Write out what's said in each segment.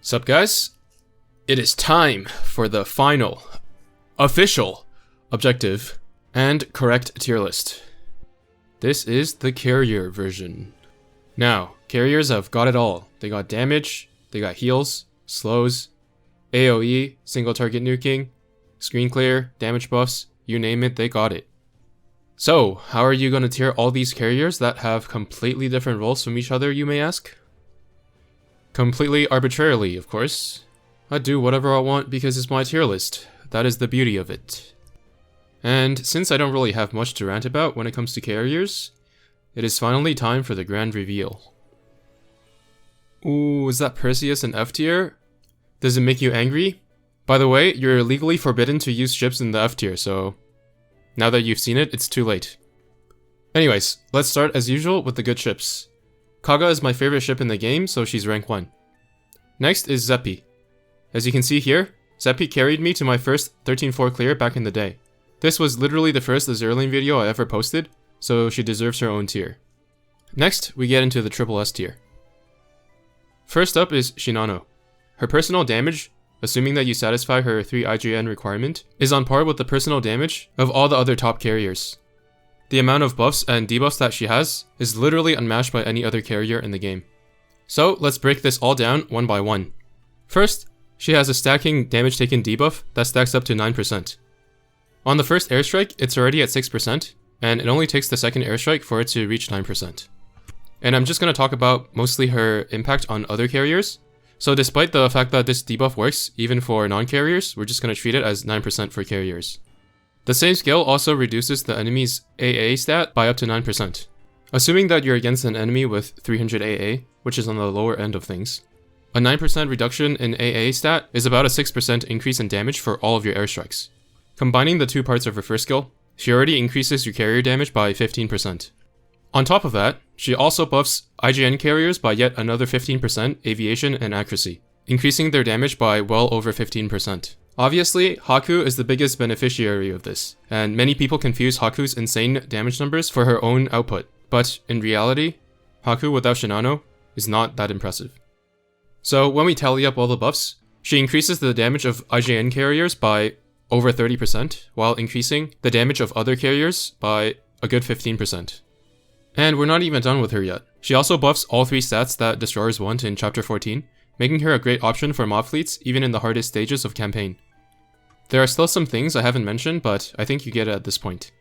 Sup guys? It is time for the final, official, objective, and correct tier list. This is the carrier version. Now, carriers have got it all. They got damage, they got heals, slows, AoE, single target nuking, screen clear, damage buffs, you name it, they got it. So, how are you gonna tier all these carriers that have completely different roles from each other, you may ask? Completely arbitrarily, of course. I do whatever I want because it's my tier list. That is the beauty of it. And since I don't really have much to rant about when it comes to carriers, it is finally time for the grand reveal. Ooh, is that Perseus in F tier? Does it make you angry? By the way, you're legally forbidden to use ships in the F tier, so now that you've seen it, it's too late. Anyways, let's start as usual with the good ships. Kaga is my favorite ship in the game, so she's rank 1. Next is Zeppi. As you can see here, Zeppi carried me to my first 13-4 clear back in the day. This was literally the first Azurlane video I ever posted, so she deserves her own tier. Next, we get into the triple S tier. First up is Shinano. Her personal damage, assuming that you satisfy her 3 IGN requirement, is on par with the personal damage of all the other top carriers. The amount of buffs and debuffs that she has is literally unmatched by any other carrier in the game. So let's break this all down one by one. First, she has a stacking damage taken debuff that stacks up to 9%. On the first airstrike, it's already at 6%, and it only takes the second airstrike for it to reach 9%. And I'm just going to talk about mostly her impact on other carriers. So despite the fact that this debuff works even for non-carriers, we're just going to treat it as 9% for carriers. The same skill also reduces the enemy's AA stat by up to 9%. Assuming that you're against an enemy with 300 AA, which is on the lower end of things, a 9% reduction in AA stat is about a 6% increase in damage for all of your airstrikes. Combining the two parts of her first skill, she already increases your carrier damage by 15%. On top of that, she also buffs IGN carriers by yet another 15% aviation and accuracy, increasing their damage by well over 15%. Obviously, Haku is the biggest beneficiary of this, and many people confuse Haku's insane damage numbers for her own output, but in reality, Haku without Shinano is not that impressive. So when we tally up all the buffs, she increases the damage of IGN carriers by over 30%, while increasing the damage of other carriers by a good 15%. And we're not even done with her yet. She also buffs all 3 stats that Destroyers want in Chapter 14, making her a great option for mob fleets even in the hardest stages of campaign. There are still some things I haven't mentioned, but I think you get it at this point.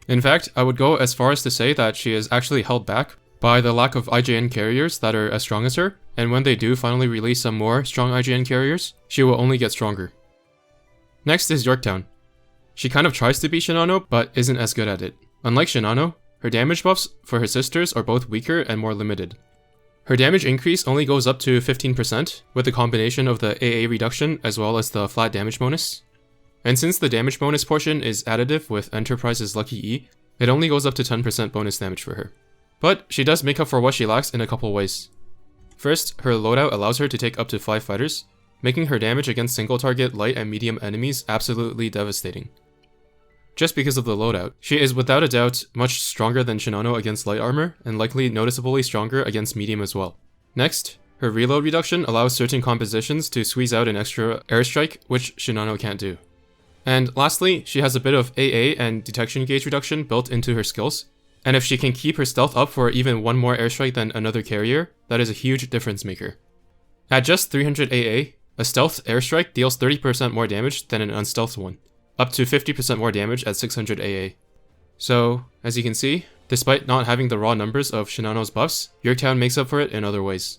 In fact, I would go as far as to say that she is actually held back by the lack of IGN carriers that are as strong as her, and when they do finally release some more strong IGN carriers, she will only get stronger. Next is Yorktown. She kind of tries to be Shinano, but isn't as good at it. Unlike Shinano, her damage buffs for her sisters are both weaker and more limited. Her damage increase only goes up to 15% with a combination of the AA reduction as well as the flat damage bonus. And since the damage bonus portion is additive with Enterprise's Lucky E, it only goes up to 10% bonus damage for her. But she does make up for what she lacks in a couple ways. First, her loadout allows her to take up to 5 fighters, making her damage against single target light and medium enemies absolutely devastating. Just because of the loadout, she is without a doubt much stronger than Shinano against light armor, and likely noticeably stronger against medium as well. Next, her reload reduction allows certain compositions to squeeze out an extra airstrike, which Shinano can't do. And lastly, she has a bit of AA and detection gauge reduction built into her skills, and if she can keep her stealth up for even one more airstrike than another carrier, that is a huge difference maker. At just 300 AA, a stealth airstrike deals 30% more damage than an unstealthed one, up to 50% more damage at 600 AA. So, as you can see, despite not having the raw numbers of Shinano's buffs, Yorktown makes up for it in other ways.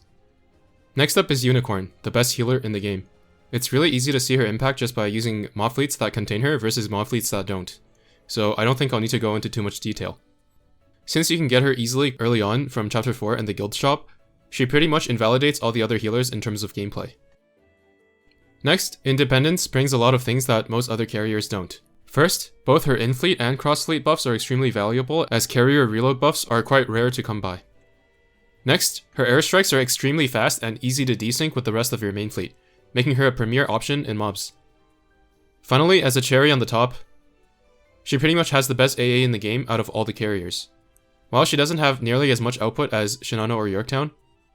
Next up is Unicorn, the best healer in the game. It's really easy to see her impact just by using mob fleets that contain her versus mob fleets that don't, so I don't think I'll need to go into too much detail. Since you can get her easily early on from Chapter 4 and the guild shop, she pretty much invalidates all the other healers in terms of gameplay. Next, Independence brings a lot of things that most other carriers don't. First, both her in-fleet and cross-fleet buffs are extremely valuable, as carrier reload buffs are quite rare to come by. Next, her airstrikes are extremely fast and easy to desync with the rest of your main fleet, making her a premier option in mobs. Finally, as a cherry on the top, she pretty much has the best AA in the game out of all the carriers. While she doesn't have nearly as much output as Shinano or Yorktown,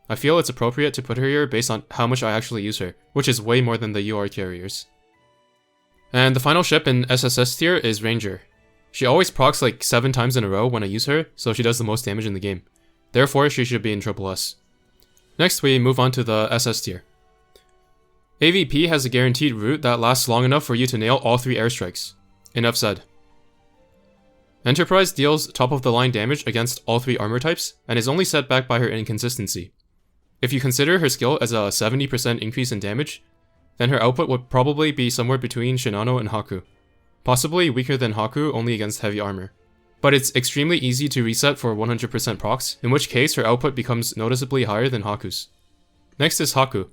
I feel it's appropriate to put her here based on how much I actually use her, which is way more than the UR carriers. And the final ship in SSS tier is Ranger. She always procs like 7 times in a row when I use her, so she does the most damage in the game. Therefore, she should be in SSS. Next, we move on to the SS tier. AVP has a guaranteed route that lasts long enough for you to nail all 3 airstrikes. Enough said. Enterprise deals top-of-the-line damage against all 3 armor types, and is only set back by her inconsistency. If you consider her skill as a 70% increase in damage, then her output would probably be somewhere between Shinano and Haku. Possibly weaker than Haku only against heavy armor. But it's extremely easy to reset for 100% procs, in which case her output becomes noticeably higher than Haku's. Next is Haku.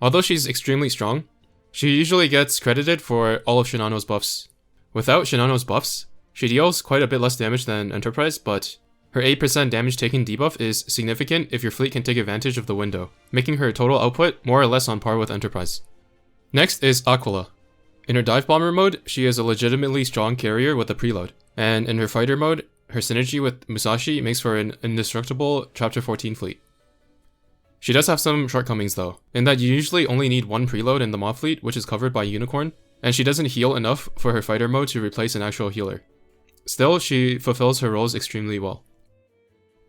Although she's extremely strong, she usually gets credited for all of Shinano's buffs. Without Shinano's buffs, she deals quite a bit less damage than Enterprise, but her 8% damage taken debuff is significant if your fleet can take advantage of the window, making her total output more or less on par with Enterprise. Next is Aquila. In her dive bomber mode, she is a legitimately strong carrier with a preload, and in her fighter mode, her synergy with Musashi makes for an indestructible Chapter 14 fleet. She does have some shortcomings though, in that you usually only need 1 preload in the mob fleet, which is covered by Unicorn, and she doesn't heal enough for her fighter mode to replace an actual healer. Still, she fulfills her roles extremely well.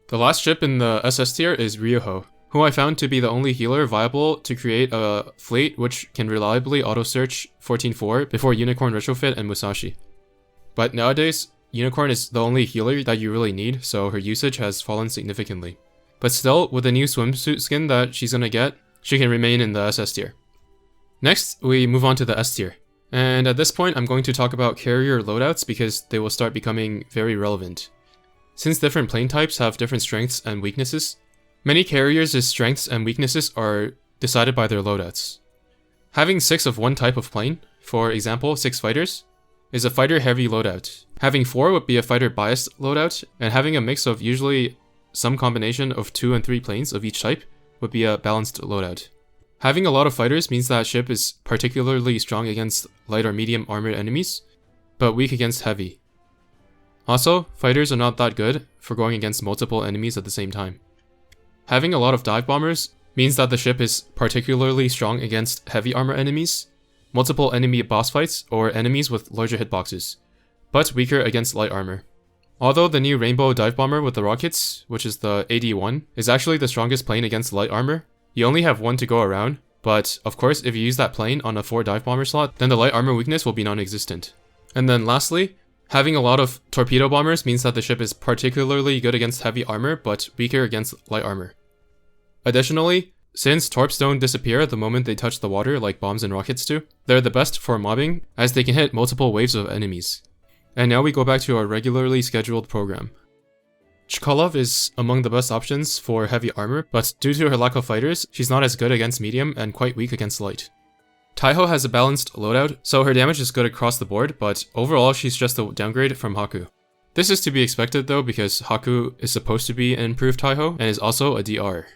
The last ship in the SS tier is Ryuho, who I found to be the only healer viable to create a fleet which can reliably auto-search 14-4 before Unicorn retrofit and Musashi. But nowadays, Unicorn is the only healer that you really need, so her usage has fallen significantly. But still, with the new swimsuit skin that she's gonna get, she can remain in the SS tier. Next, we move on to the S tier. And at this point, I'm going to talk about carrier loadouts because they will start becoming very relevant. Since different plane types have different strengths and weaknesses, many carriers' strengths and weaknesses are decided by their loadouts. Having 6 of one type of plane, for example 6 fighters, is a fighter-heavy loadout. Having 4 would be a fighter-biased loadout, and having a mix of usually some combination of 2 and 3 planes of each type would be a balanced loadout. Having a lot of fighters means that ship is particularly strong against light or medium armored enemies, but weak against heavy. Also, fighters are not that good for going against multiple enemies at the same time. Having a lot of dive bombers means that the ship is particularly strong against heavy armor enemies, multiple enemy boss fights, or enemies with larger hitboxes, but weaker against light armor. Although the new Rainbow Dive Bomber with the rockets, which is the AD-1, is actually the strongest plane against light armor, you only have 1 to go around, but of course if you use that plane on a 4 dive bomber slot, then the light armor weakness will be non-existent. And then lastly, having a lot of torpedo bombers means that the ship is particularly good against heavy armor, but weaker against light armor. Additionally, since torps don't disappear the moment they touch the water like bombs and rockets do, they're the best for mobbing, as they can hit multiple waves of enemies. And now we go back to our regularly scheduled program. Chkalov is among the best options for heavy armor, but due to her lack of fighters, she's not as good against medium and quite weak against light. Taiho has a balanced loadout, so her damage is good across the board, but overall she's just a downgrade from Haku. This is to be expected though, because Haku is supposed to be an improved Taiho, and is also a DR.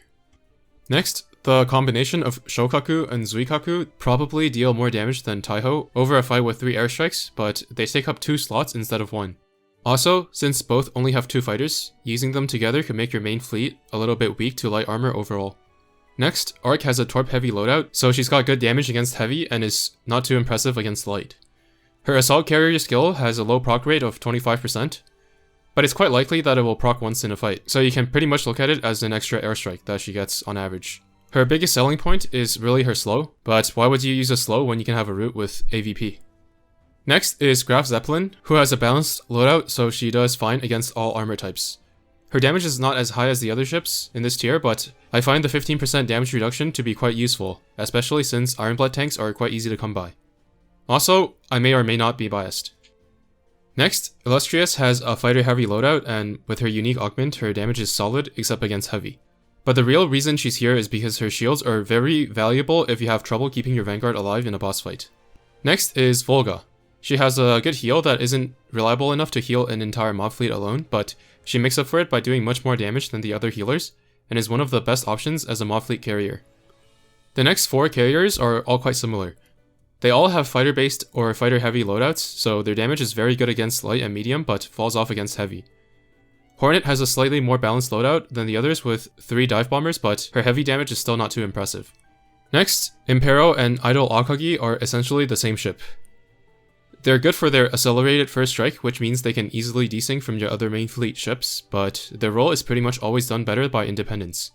Next, the combination of Shokaku and Zuikaku probably deal more damage than Taiho over a fight with 3 airstrikes, but they take up 2 slots instead of 1. Also, since both only have 2 fighters, using them together could make your main fleet a little bit weak to light armor overall. Next, Arc has a Torp heavy loadout, so she's got good damage against heavy and is not too impressive against light. Her assault carrier skill has a low proc rate of 25%, but it's quite likely that it will proc once in a fight, so you can pretty much look at it as an extra airstrike that she gets on average. Her biggest selling point is really her slow, but why would you use a slow when you can have a route with AVP? Next is Graf Zeppelin, who has a balanced loadout, so she does fine against all armor types. Her damage is not as high as the other ships in this tier, but I find the 15% damage reduction to be quite useful, especially since Ironblood tanks are quite easy to come by. Also, I may or may not be biased. Next, Illustrious has a fighter heavy loadout, and with her unique augment, her damage is solid except against heavy. But the real reason she's here is because her shields are very valuable if you have trouble keeping your Vanguard alive in a boss fight. Next is Volga. She has a good heal that isn't reliable enough to heal an entire mob fleet alone, but she makes up for it by doing much more damage than the other healers, and is one of the best options as a mob fleet carrier. The next 4 carriers are all quite similar. They all have fighter-based or fighter-heavy loadouts, so their damage is very good against light and medium, but falls off against heavy. Hornet has a slightly more balanced loadout than the others with 3 dive bombers, but her heavy damage is still not too impressive. Next, Impero and Idol Akagi are essentially the same ship. They're good for their accelerated first strike, which means they can easily desync from your other main fleet ships, but their role is pretty much always done better by Independence.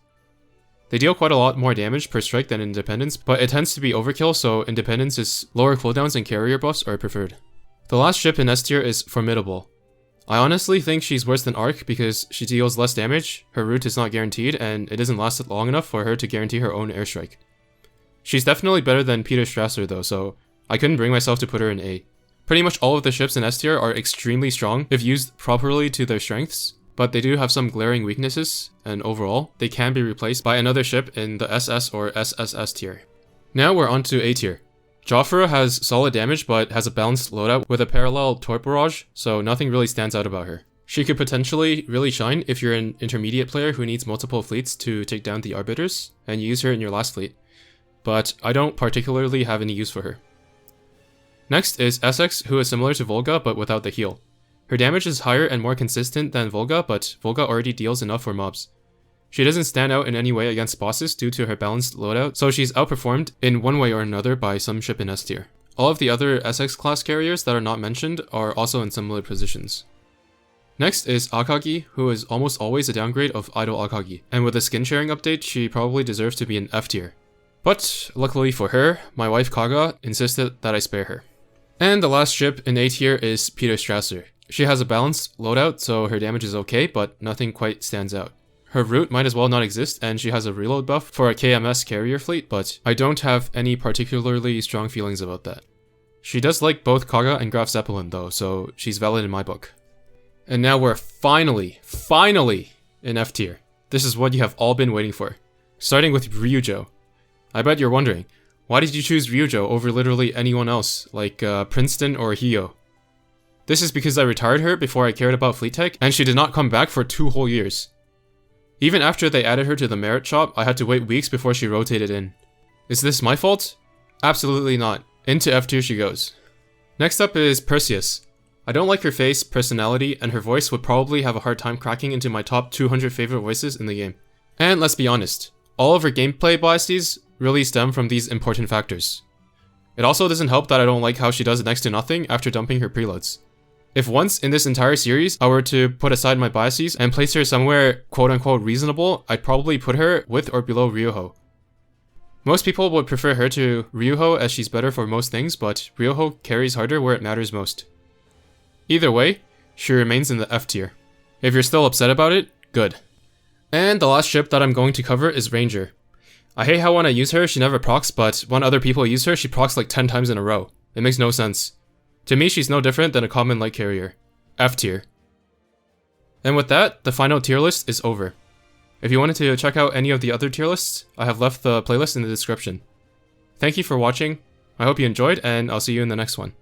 They deal quite a lot more damage per strike than Independence, but it tends to be overkill, so Independence's lower cooldowns and carrier buffs are preferred. The last ship in S tier is Formidable. I honestly think she's worse than Arc because she deals less damage, her route is not guaranteed, and it doesn't last long enough for her to guarantee her own airstrike. She's definitely better than Peter Strasser though, so I couldn't bring myself to put her in A. Pretty much all of the ships in S tier are extremely strong if used properly to their strengths, but they do have some glaring weaknesses, and overall, they can be replaced by another ship in the SS or SSS tier. Now we're on to A tier. Jofra has solid damage but has a balanced loadout with a parallel torp barrage, so nothing really stands out about her. She could potentially really shine if you're an intermediate player who needs multiple fleets to take down the Arbiters, and you use her in your last fleet, but I don't particularly have any use for her. Next is Essex, who is similar to Volga but without the heal. Her damage is higher and more consistent than Volga, but Volga already deals enough for mobs. She doesn't stand out in any way against bosses due to her balanced loadout, so she's outperformed in one way or another by some ship in S tier. All of the other Essex class carriers that are not mentioned are also in similar positions. Next is Akagi, who is almost always a downgrade of Idol Akagi, and with a skin sharing update, she probably deserves to be in F tier. But luckily for her, my wife Kaga insisted that I spare her. And the last ship in A tier is Peter Strasser. She has a balanced loadout, so her damage is okay, but nothing quite stands out. Her route might as well not exist, and she has a reload buff for a KMS carrier fleet, but I don't have any particularly strong feelings about that. She does like both Kaga and Graf Zeppelin though, so she's valid in my book. And now we're finally in F tier. This is what you have all been waiting for. Starting with Ryujo. I bet you're wondering, why did you choose Ryujo over literally anyone else, like Princeton or Hio? This is because I retired her before I cared about fleet tech, and she did not come back for 2 whole years. Even after they added her to the merit shop, I had to wait weeks before she rotated in. Is this my fault? Absolutely not. Into F tier she goes. Next up is Perseus. I don't like her face, personality, and her voice would probably have a hard time cracking into my top 200 favorite voices in the game. And let's be honest, all of her gameplay biases really stem from these important factors. It also doesn't help that I don't like how she does next to nothing after dumping her preloads. If once in this entire series I were to put aside my biases and place her somewhere quote-unquote reasonable, I'd probably put her with or below Ryuho. Most people would prefer her to Ryuho as she's better for most things, but Ryuho carries harder where it matters most. Either way, she remains in the F tier. If you're still upset about it, good. And the last ship that I'm going to cover is Ranger. I hate how when I use her, she never procs, but when other people use her, she procs like 10 times in a row. It makes no sense. To me, she's no different than a common light carrier. F tier. And with that, the final tier list is over. If you wanted to check out any of the other tier lists, I have left the playlist in the description. Thank you for watching, I hope you enjoyed, and I'll see you in the next one.